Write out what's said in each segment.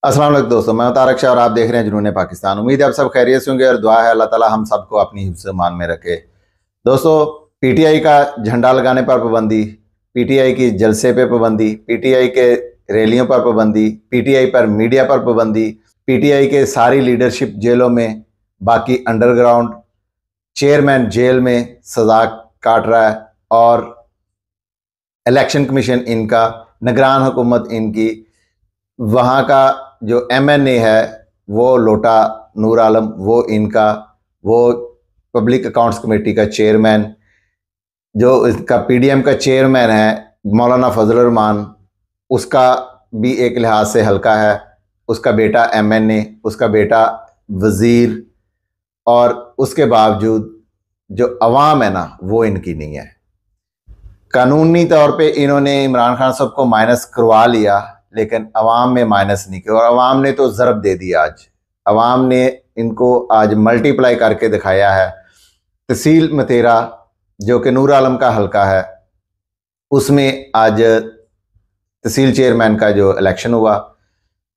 अस्सलाम वालेकुम दोस्तों, मैं तारक शाह और आप देख रहे हैं जुनून पाकिस्तान। उम्मीद है आप सब खैरियत से होंगे और दुआ है अल्लाह ताला हम सबको अपनी हिफ्ज़ मान में रखे। दोस्तों, पीटीआई का झंडा लगाने पर पाबंदी, पीटीआई की जलसे पे पाबंदी, पीटीआई के रैलियों पर पाबंदी, पीटीआई पर मीडिया पर पाबंदी, पीटीआई के सारी लीडरशिप जेलों में, बाकी अंडरग्राउंड, चेयरमैन जेल में सजा काट रहा है और इलेक्शन कमीशन इनका, निगरान हुकूमत इनकी, वहाँ का जो एमएनए है वो लोटा नूर आलम, वो इनका, वो पब्लिक अकाउंट्स कमेटी का चेयरमैन, जो इसका पीडीएम का चेयरमैन है मौलाना फजल रहमान, उसका भी एक लिहाज से हल्का है, उसका बेटा एमएनए, उसका बेटा वजीर, और उसके बावजूद जो अवाम है ना वो इनकी नहीं है। कानूनी तौर पे इन्होंने इमरान खान साहब को माइनस करवा लिया, लेकिन अवाम में माइनस नहीं किया और अवाम ने तो ज़रब दे दी। आज अवाम ने इनको आज मल्टीप्लाई करके दिखाया है। तहसील मतेरा जो कि नूर आलम का हल्का है, उसमें आज तहसील चेयरमैन का जो इलेक्शन हुआ,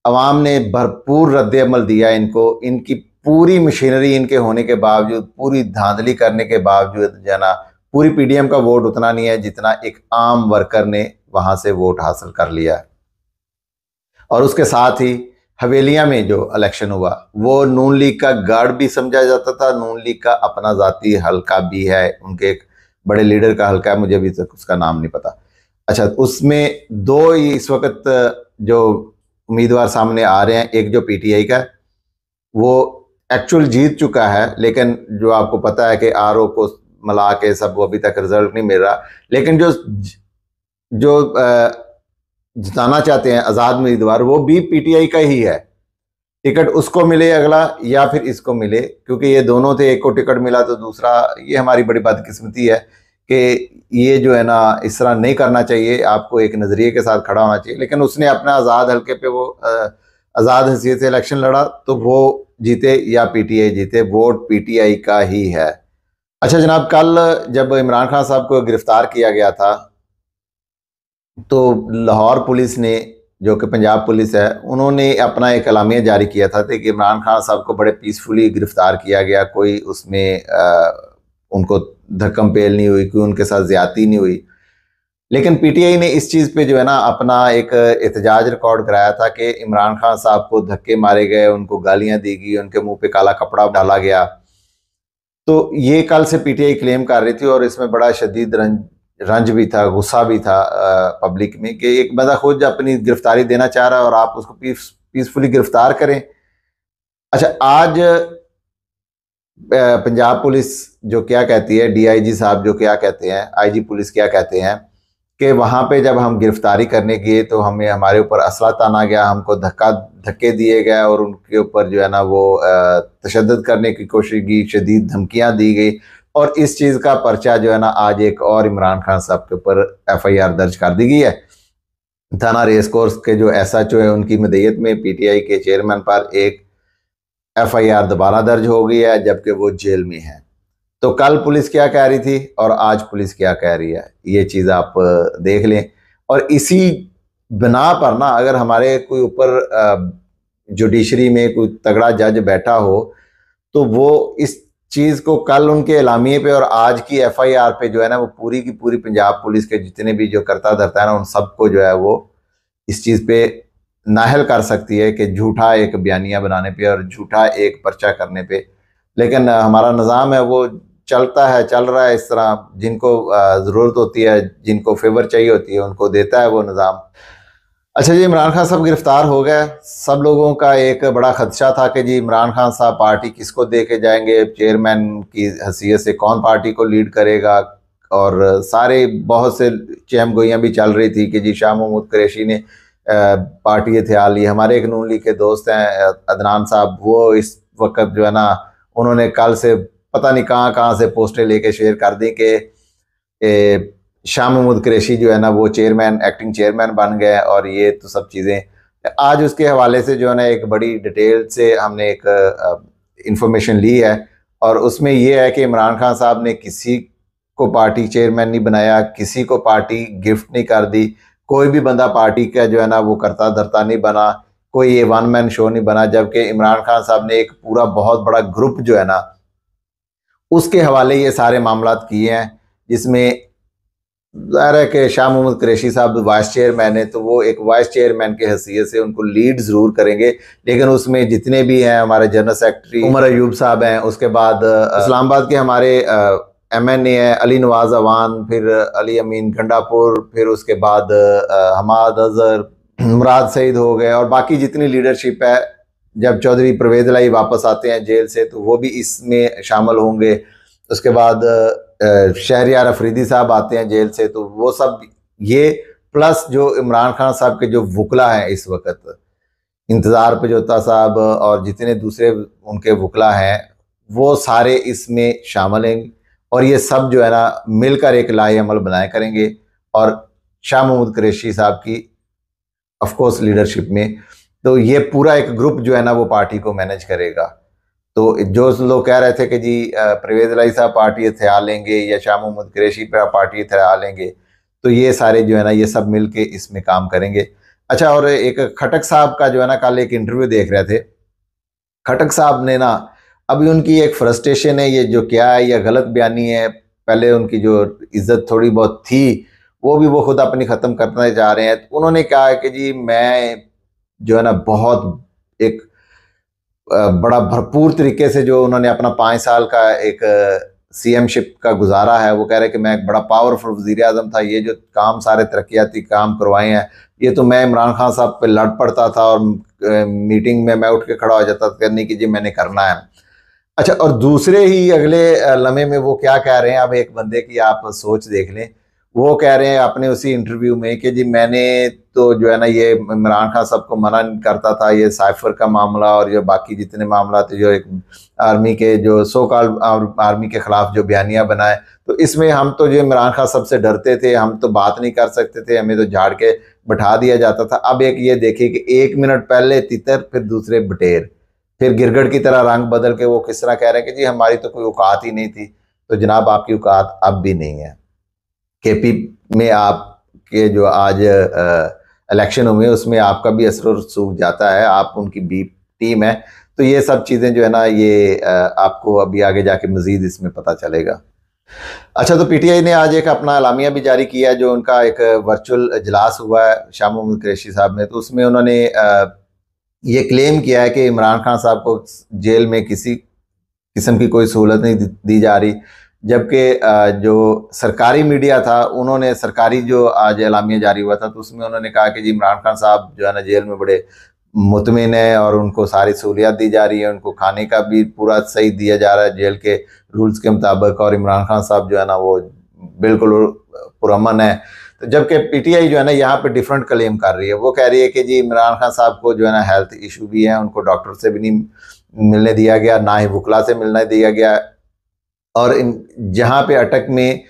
अवाम ने भरपूर रद्द-ए-अमल दिया इनको। इनकी पूरी मशीनरी इनके होने के बावजूद, पूरी धांधली करने के बावजूद जना पूरी पीडीएम का वोट उतना नहीं है जितना एक आम वर्कर ने वहां से वोट हासिल कर लिया। और उसके साथ ही हवेलियां में जो इलेक्शन हुआ वो नून लीग का गढ़ भी समझा जाता था, नून लीग का अपना जाती हल्का भी है, उनके एक बड़े लीडर का हल्का है, मुझे अभी तक उसका नाम नहीं पता। अच्छा, उसमें दो ही इस वक्त जो उम्मीदवार सामने आ रहे हैं, एक जो पीटीआई का वो एक्चुअल जीत चुका है, लेकिन जो आपको पता है कि आरओ को मिला के सब वो अभी तक रिजल्ट नहीं मिल रहा, लेकिन जो जो जिताना चाहते हैं आज़ाद उम्मीदवार वो भी पीटीआई का ही है। टिकट उसको मिले अगला या फिर इसको मिले, क्योंकि ये दोनों थे, एक को टिकट मिला तो दूसरा, ये हमारी बड़ी बदकिस्मती है कि ये जो है ना इस तरह नहीं करना चाहिए, आपको एक नज़रिए के साथ खड़ा होना चाहिए। लेकिन उसने अपना आज़ाद हल्के पे वो आज़ाद हैसियत से इलेक्शन लड़ा तो वो जीते या पीटीआई जीते, वोट पीटीआई का ही है। अच्छा जनाब, कल जब इमरान खान साहब को गिरफ्तार किया गया था तो लाहौर पुलिस ने, जो कि पंजाब पुलिस है, उन्होंने अपना एक एलामिया जारी किया था कि इमरान खान साहब को बड़े पीसफुली गिरफ्तार किया गया, कोई उसमें उनको धक्कम पेल नहीं हुई, कोई उनके साथ ज्यादती नहीं हुई। लेकिन पीटीआई ने इस चीज़ पे जो है ना अपना एक एहतजाज रिकॉर्ड कराया था कि इमरान खान साहब को धक्के मारे गए, उनको गालियां दी गई, उनके मुंह पे काला कपड़ा डाला गया। तो ये कल से पीटीआई क्लेम कर रही थी और इसमें बड़ा शदीद रंज भी था, गुस्सा भी था पब्लिक में कि एक बंदा खुद अपनी गिरफ्तारी देना चाह रहा है और आप उसको पीसफुली गिरफ्तार करें। अच्छा, आज पंजाब पुलिस जो क्या कहती है, डीआईजी साहब जो क्या कहते हैं, आईजी पुलिस क्या कहते हैं कि वहां पे जब हम गिरफ्तारी करने गए तो हमें हमारे ऊपर असला ताना गया, हमको धक्के दिए गए और उनके ऊपर जो है ना वो तशद्दुद करने की कोशिश की, शदीद धमकियां दी गई। और इस चीज़ का पर्चा जो है ना आज एक और इमरान खान साहब के ऊपर एफआईआर दर्ज कर दी गई है। थाना रेस कोर्स के जो एसएचओ है उनकी मदईयत में पीटीआई के चेयरमैन पर एक एफआईआर दोबारा दर्ज हो गई है, जबकि वो जेल में है। तो कल पुलिस क्या कह रही थी और आज पुलिस क्या कह रही है, ये चीज़ आप देख लें। और इसी बिना पर ना अगर हमारे कोई ऊपर जुडिशरी में कोई तगड़ा जज बैठा हो तो वो इस चीज़ को कल उनके एलामिये पे और आज की एफआईआर पे जो है ना वो पूरी की पूरी पंजाब पुलिस के जितने भी जो करता धरता है ना उन सबको जो है वो इस चीज़ पे नाहल कर सकती है कि झूठा एक बयानिया बनाने पे और झूठा एक पर्चा करने पे। लेकिन हमारा निज़ाम है वो चलता है, चल रहा है इस तरह, जिनको ज़रूरत होती है, जिनको फेवर चाहिए होती है उनको देता है वो निज़ाम। अच्छा जी, इमरान खान साहब गिरफ्तार हो गए। सब लोगों का एक बड़ा खदशा था कि जी इमरान खान साहब पार्टी किसको दे के जाएंगे, चेयरमैन की हैसियत से कौन पार्टी को लीड करेगा, और सारे बहुत से चहमगोइयाँ भी चल रही थी कि जी शाह महमूद कुरैशी ने पार्टी हथियार ली। हमारे एक नून लीग के दोस्त हैं अदनान साहब, वो इस वक्त जो है ना उन्होंने कल से पता नहीं कहाँ से पोस्टें लेके शेयर कर दी कि शाह महमूद कुरैशी जो है ना वो चेयरमैन, एक्टिंग चेयरमैन बन गए। और ये तो सब चीज़ें आज उसके हवाले से जो है ना एक बड़ी डिटेल से हमने एक इंफॉर्मेशन ली है और उसमें ये है कि इमरान खान साहब ने किसी को पार्टी चेयरमैन नहीं बनाया, किसी को पार्टी गिफ्ट नहीं कर दी, कोई भी बंदा पार्टी का जो है ना वो करता धरता नहीं बना, कोई ये वन मैन शो नहीं बना, जबकि इमरान खान साहब ने एक पूरा बहुत बड़ा ग्रुप जो है ना उसके हवाले ये सारे मामलात किए हैं, जिसमें ज़ाहिर है कि शाह मोहम्मद कुरैशी साहब वाइस चेयरमैन है, तो वो एक वाइस चेयरमैन की हैसियत से उनको लीड ज़रूर करेंगे, लेकिन उसमें जितने भी हैं हमारे जनरल सेक्रेटरी उमर अयूब साहब हैं, उसके बाद इस्लामाबाद के हमारे MNA है अली नवाज अवान, फिर अली अमीन गंडापुर, फिर उसके बाद हमाद अजहर, मुराद सईद हो गए, और बाकी जितनी लीडरशिप है, जब चौधरी परवेज़ इलाही वापस आते हैं जेल से तो वो भी इसमें शामिल होंगे। उसके बाद शहरियार अफरीदी साहब आते हैं जेल से, तो वो सब ये प्लस जो इमरान खान साहब के जो वकला हैं इस वक्त, इंतज़ार पजोता साहब और जितने दूसरे उनके वकला हैं, वो सारे इसमें शामिल हैं, और ये सब जो है ना मिलकर एक लाए अमल बनाए करेंगे, और शाह महमूद कुरैशी साहब की ऑफकोर्स लीडरशिप में, तो ये पूरा एक ग्रुप जो है ना वो पार्टी को मैनेज करेगा। तो जो लोग कह रहे थे कि जी परवेज़ इलाही साहब पार्टी हथियार लेंगे या शाह महमूद कुरैशी पर पार्टी हथियार लेंगे, तो ये सारे जो है ना ये सब मिल के इसमें काम करेंगे। अच्छा, और एक खटक साहब का जो है ना कल एक इंटरव्यू देख रहे थे, खटक साहब ने ना अभी उनकी एक फ्रस्ट्रेशन है, ये जो क्या है यह गलत बयानी है, पहले उनकी जो इज्जत थोड़ी बहुत थी वो खुद अपनी ख़त्म करना चाह रहे हैं। तो उन्होंने कहा कि जी मैं जो है ना बहुत एक बड़ा भरपूर तरीके से जो उन्होंने अपना 5 साल का एक CM-शिप का गुजारा है, वो कह रहे हैं कि मैं एक बड़ा पावरफुल वज़ीर आज़म था, ये जो काम सारे तरक्याती काम करवाए हैं ये तो मैं इमरान खान साहब पे लड़ पड़ता था और मीटिंग में मैं उठ के खड़ा हो जाता था करने की जी मैंने करना है। अच्छा, और दूसरे ही अगले लम्हे में वो क्या कह रहे हैं, अब एक बंदे की आप सोच देख लें, वो कह रहे हैं अपने उसी इंटरव्यू में कि जी मैंने तो जो है ना ये इमरान खान साहब को मना नहीं करता था, ये साइफर का मामला और जो बाकी जितने मामला थे जो एक आर्मी के जो सो कॉल्ड आर्मी के खिलाफ जो बयानियां बनाए, तो इसमें हम तो जो इमरान खान साहब से डरते थे, हम तो बात नहीं कर सकते थे, हमें तो झाड़ के बैठा दिया जाता था। अब एक ये देखिए कि 1 मिनट पहले तितर, फिर दूसरे बटेर, फिर गिरगट की तरह रंग बदल के वो किस तरह कह रहे हैं कि जी हमारी तो कोई औकात ही नहीं थी। तो जनाब आपकी औकात अब भी नहीं है। KP में आपके जो आज इलेक्शन हुए उसमें आपका भी असर रसूख जाता है, आप उनकी बी टीम है, तो ये सब चीज़ें जो है ना ये आपको अभी आगे जाके मज़ीद इसमें पता चलेगा। अच्छा, तो PTI ने आज एक अपना एलामिया भी जारी किया है, जो उनका एक वर्चुअल इजलास हुआ है शाह महमूद कुरैशी साहब ने, तो उसमें उन्होंने ये क्लेम किया है कि इमरान खान साहब को जेल में किसी किस्म की कोई सहूलत नहीं दी जा रही, जबकि जो सरकारी मीडिया था उन्होंने सरकारी जो आज एलामिया जारी हुआ था तो उसमें उन्होंने कहा कि जी इमरान खान साहब जो है ना जेल में बड़े मुतमिन है और उनको सारी सहूलियत दी जा रही है, उनको खाने का भी पूरा सही दिया जा रहा है जेल के रूल्स के मुताबिक, और इमरान खान साहब जो है ना वो बिल्कुल पुरअमन है। तो जबकि PTI जो है ना यहाँ पे डिफरेंट क्लेम कर रही है, वो कह रही है कि जी इमरान खान साहब को जो है ना हेल्थ इशू भी है, उनको डॉक्टर से भी नहीं मिलने दिया गया, ना ही वकला से मिलने दिया गया, और जहाँ पे अटक में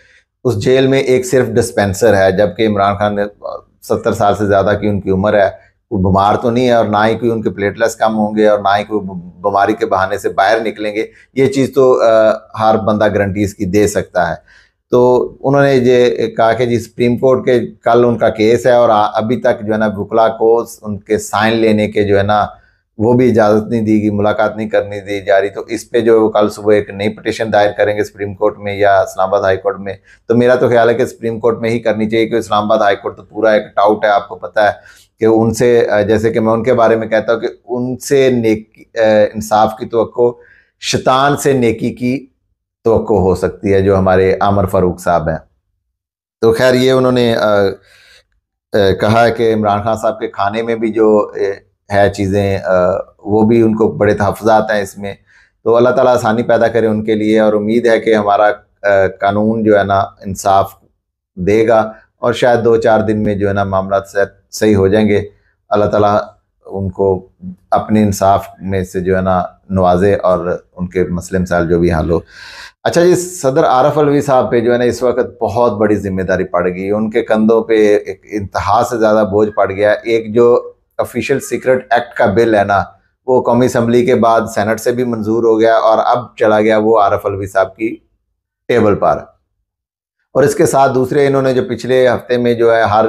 उस जेल में एक सिर्फ डिस्पेंसर है, जबकि इमरान खान ने 70 साल से ज़्यादा की उनकी उम्र है, वो बीमार तो नहीं है और ना ही कोई उनके प्लेटलेट्स कम होंगे और ना ही कोई बीमारी के बहाने से बाहर निकलेंगे, ये चीज़ तो हर बंदा गारंटी इसकी दे सकता है। तो उन्होंने ये कहा कि जी सुप्रीम कोर्ट के कल उनका केस है और अभी तक जो है ना वकला को उनके साइन लेने के जो है ना वो भी इजाज़त नहीं दी गई, मुलाकात नहीं करनी दी जा रही, तो इस पे जो कल सुबह एक नई पिटीशन दायर करेंगे सुप्रीम कोर्ट में या इस्लामाबाद हाई कोर्ट में। तो मेरा तो ख्याल है कि सुप्रीम कोर्ट में ही करनी चाहिए, क्योंकि इस्लामाबाद हाई कोर्ट तो पूरा एक टाउट है, आपको पता है कि उनसे जैसे कि मैं उनके बारे में कहता हूँ कि उनसे इंसाफ की तवक्को शैतान से नेकी की तवक्को हो सकती है, जो हमारे आमर फारूक साहब हैं। तो खैर ये उन्होंने कहा है कि इमरान खान साहब के खाने में भी जो है चीज़ें वो भी उनको बड़े तहफ़्फ़ुज़ात हैं इसमें, तो अल्लाह ताला आसानी पैदा करे उनके लिए, और उम्मीद है कि हमारा कानून जो है ना इंसाफ देगा और शायद 2-4 दिन में जो है ना मामला सही हो जाएंगे। अल्लाह ताला उनको अपने इंसाफ में से जो है ना नवाजे और उनके मसले मसाइल जो भी हल हो। अच्छा जी, सदर आरफ अलवी साहब पे जो है ना इस वक्त बहुत बड़ी जिम्मेदारी पड़ गई, उनके कंधों पे एक इंतहा से ज़्यादा बोझ पड़ गया। एक जो ऑफिशियल सीक्रेट एक्ट का बिल है ना वो कौमी असम्बली के बाद सेनेट से भी मंजूर हो गया और अब चला गया वो आरफ अलवी साहब की टेबल पर, और इसके साथ दूसरे इन्होंने जो पिछले हफ्ते में जो है हर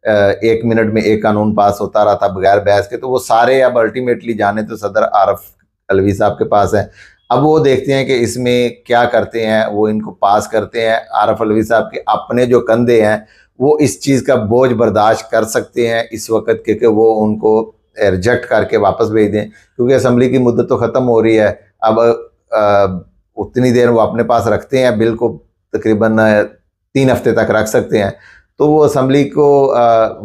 1 मिनट में एक कानून पास होता रहा था बगैर बहस के, तो वो सारे अब अल्टीमेटली जाने तो सदर आरफ अलवी साहब के पास हैं। अब वो देखते हैं कि इसमें क्या करते हैं, वो इनको पास करते हैं। आरफ अलवी साहब के अपने जो कंधे हैं वो इस चीज़ का बोझ बर्दाश्त कर सकते हैं इस वक्त के वो उनको रिजेक्ट करके वापस भेज दें, क्योंकि असम्बली की मुद्दत तो ख़त्म हो रही है। अब उतनी देर वो अपने पास रखते हैं, बिल को तकरीबन 3 हफ्ते तक रख सकते हैं। तो वो असम्बली को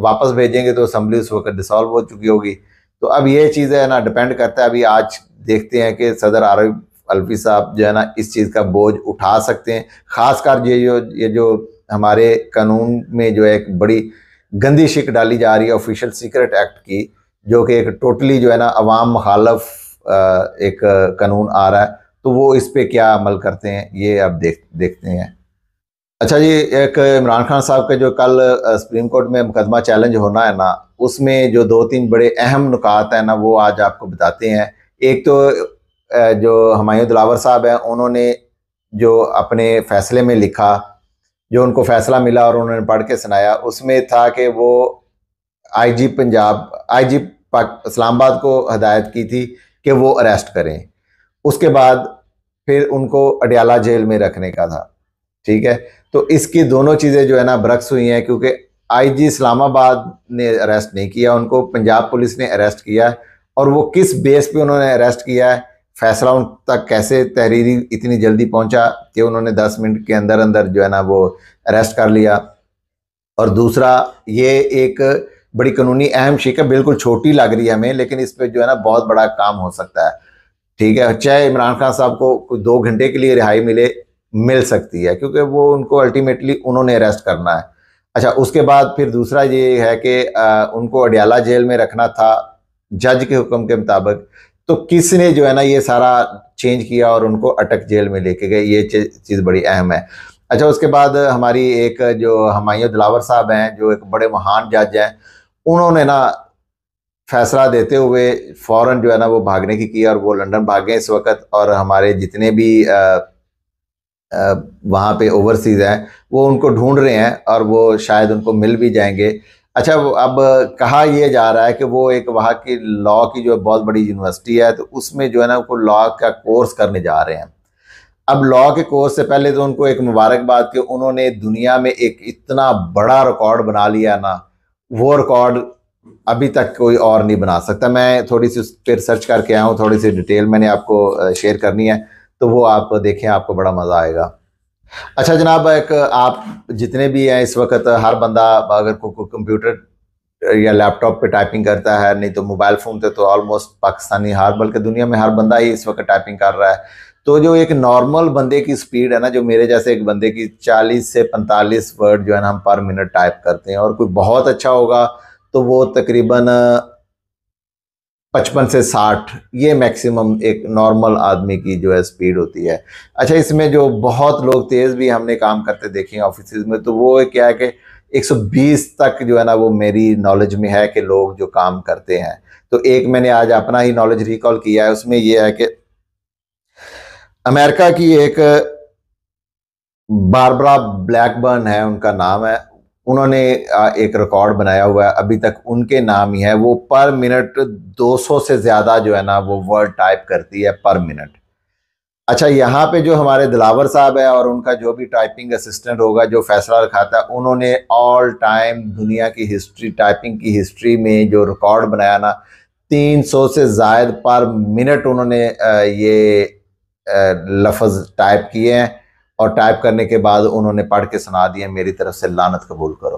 वापस भेजेंगे तो असम्बली उस वक्त डिसॉल्व हो चुकी होगी। तो अब ये चीज़ है ना, डिपेंड करता है। अभी आज देखते हैं कि सदर आरिफ अलवी साहब जो है ना इस चीज़ का बोझ उठा सकते हैं। ख़ासकर ये जो हमारे कानून में जो है एक बड़ी गंदी शिक डाली जा रही है ऑफिशियल सीक्रेट एक्ट की, जो कि एक टोटली जो है ना अवाम मुखालफ एक कानून आ रहा है, तो वो इस पे क्या अमल करते हैं ये अब देखते हैं। अच्छा जी, एक इमरान खान साहब के जो कल सुप्रीम कोर्ट में मुकदमा चैलेंज होना है ना, उसमें जो 2-3 बड़े अहम नुकात हैं ना वो आज आपको बताते हैं। एक तो जो हुमायूं दिलावर साहब हैं, उन्होंने जो अपने फैसले में लिखा, जो उनको फैसला मिला और उन्होंने पढ़ के सुनाया, उसमें था कि वो आईजी इस्लामाबाद को हदायत की थी कि वो अरेस्ट करें। उसके बाद फिर उनको अडयाला जेल में रखने का था। ठीक है, तो इसकी दोनों चीज़ें जो है ना बरक्स हुई हैं, क्योंकि आईजी इस्लामाबाद ने अरेस्ट नहीं किया, उनको पंजाब पुलिस ने अरेस्ट किया। और वो किस बेस पे उन्होंने अरेस्ट किया है, फैसला उन तक कैसे तहरीरी इतनी जल्दी पहुंचा कि उन्होंने 10 मिनट के अंदर अंदर जो है ना वो अरेस्ट कर लिया। और दूसरा, ये एक बड़ी कानूनी अहम शिक है, बिल्कुल छोटी लग रही है हमें, लेकिन इस पर जो है ना बहुत बड़ा काम हो सकता है। ठीक है, चाहे इमरान खान साहब को कुछ 2 घंटे के लिए रिहाई मिल सकती है, क्योंकि वो उनको अल्टीमेटली उन्होंने अरेस्ट करना है। अच्छा, उसके बाद फिर दूसरा ये है कि उनको अडयाला जेल में रखना था जज के हुक्म के मुताबिक, तो किसने जो है ना ये सारा चेंज किया और उनको अटक जेल में लेके गए, ये चीज़ बड़ी अहम है। अच्छा, उसके बाद हमारी एक जो हुमायूं दिलावर साहब हैं, जो एक बड़े महान जज हैं, उन्होंने ना फैसला देते हुए फ़ौरन जो है ना वो भागने की और वो लंदन भागे इस वक्त। और हमारे जितने भी वहाँ पे ओवरसीज़ हैं वो उनको ढूंढ रहे हैं और वो शायद उनको मिल भी जाएंगे। अच्छा, अब कहा यह जा रहा है कि वो एक वहाँ की लॉ की जो बहुत बड़ी यूनिवर्सिटी है, तो उसमें जो है ना वो लॉ का कोर्स करने जा रहे हैं। अब लॉ के कोर्स से पहले तो उनको एक मुबारकबाद कि उन्होंने दुनिया में एक इतना बड़ा रिकॉर्ड बना लिया ना, वो रिकॉर्ड अभी तक कोई और नहीं बना सकता। मैं थोड़ी सी उस पर सर्च करके आया हूँ, थोड़ी सी डिटेल मैंने आपको शेयर करनी है, तो वो आप देखें, आपको बड़ा मज़ा आएगा। अच्छा जनाब, एक आप जितने भी हैं इस वक्त, हर बंदा अगर कोई कंप्यूटर या लैपटॉप पे टाइपिंग करता है, नहीं तो मोबाइल फ़ोन पे, तो ऑलमोस्ट पाकिस्तानी बल्कि दुनिया में हर बंदा ही इस वक्त टाइपिंग कर रहा है। तो जो एक नॉर्मल बंदे की स्पीड है ना, जो मेरे जैसे एक बंदे की 40 से 45 वर्ड जो है ना हम पर मिनट टाइप करते हैं, और कोई बहुत अच्छा होगा तो वो तकरीबन 55 से 60, ये मैक्सिमम एक नॉर्मल आदमी की जो है स्पीड होती है। अच्छा, इसमें जो बहुत लोग तेज़ भी हमने काम करते देखे हैं ऑफिस में, तो वो क्या है कि 120 तक जो है ना वो मेरी नॉलेज में है कि लोग जो काम करते हैं। तो एक मैंने आज अपना ही नॉलेज रिकॉल किया है, उसमें यह है कि अमेरिका की एक बारबरा ब्लैकबर्न है, उनका नाम है, उन्होंने एक रिकॉर्ड बनाया हुआ है, अभी तक उनके नाम ही है। वो पर मिनट 200 से ज़्यादा जो है ना वो वर्ड टाइप करती है पर मिनट। अच्छा, यहाँ पे जो हमारे दिलावर साहब है और उनका जो भी टाइपिंग असिस्टेंट होगा जो फैसला रखाता है, उन्होंने ऑल टाइम दुनिया की हिस्ट्री, टाइपिंग की हिस्ट्री में जो रिकॉर्ड बनाया ना, 300 से ज़ायद पर मिनट उन्होंने ये लफ्ज़ टाइप किए हैं। और टाइप करने के बाद उन्होंने पढ़ के सुना दिए, मेरी तरफ से लानत कबूल करो।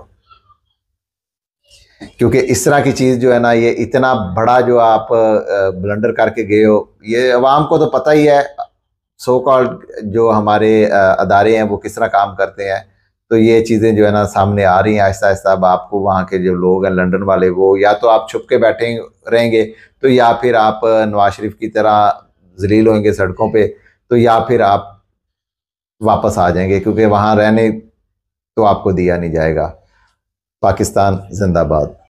क्योंकि इस तरह की चीज़ जो है ना, ये इतना बड़ा जो आप ब्लंडर करके गए हो, ये अवाम को तो पता ही है, सो कॉल्ड जो हमारे अदारे हैं वो किस तरह काम करते हैं। तो ये चीज़ें जो है ना सामने आ रही हैं आहिस्ता आहिस्ता। अब आपको वहाँ के जो लोग हैं लंदन वाले, वो या तो आप छुप के बैठे रहेंगे, तो या फिर आप नवाज शरीफ की तरह जलील होंगे सड़कों पे, तो या फिर आप वापस आ जाएंगे, क्योंकि वहाँ रहने तो आपको दिया नहीं जाएगा। पाकिस्तान जिंदाबाद।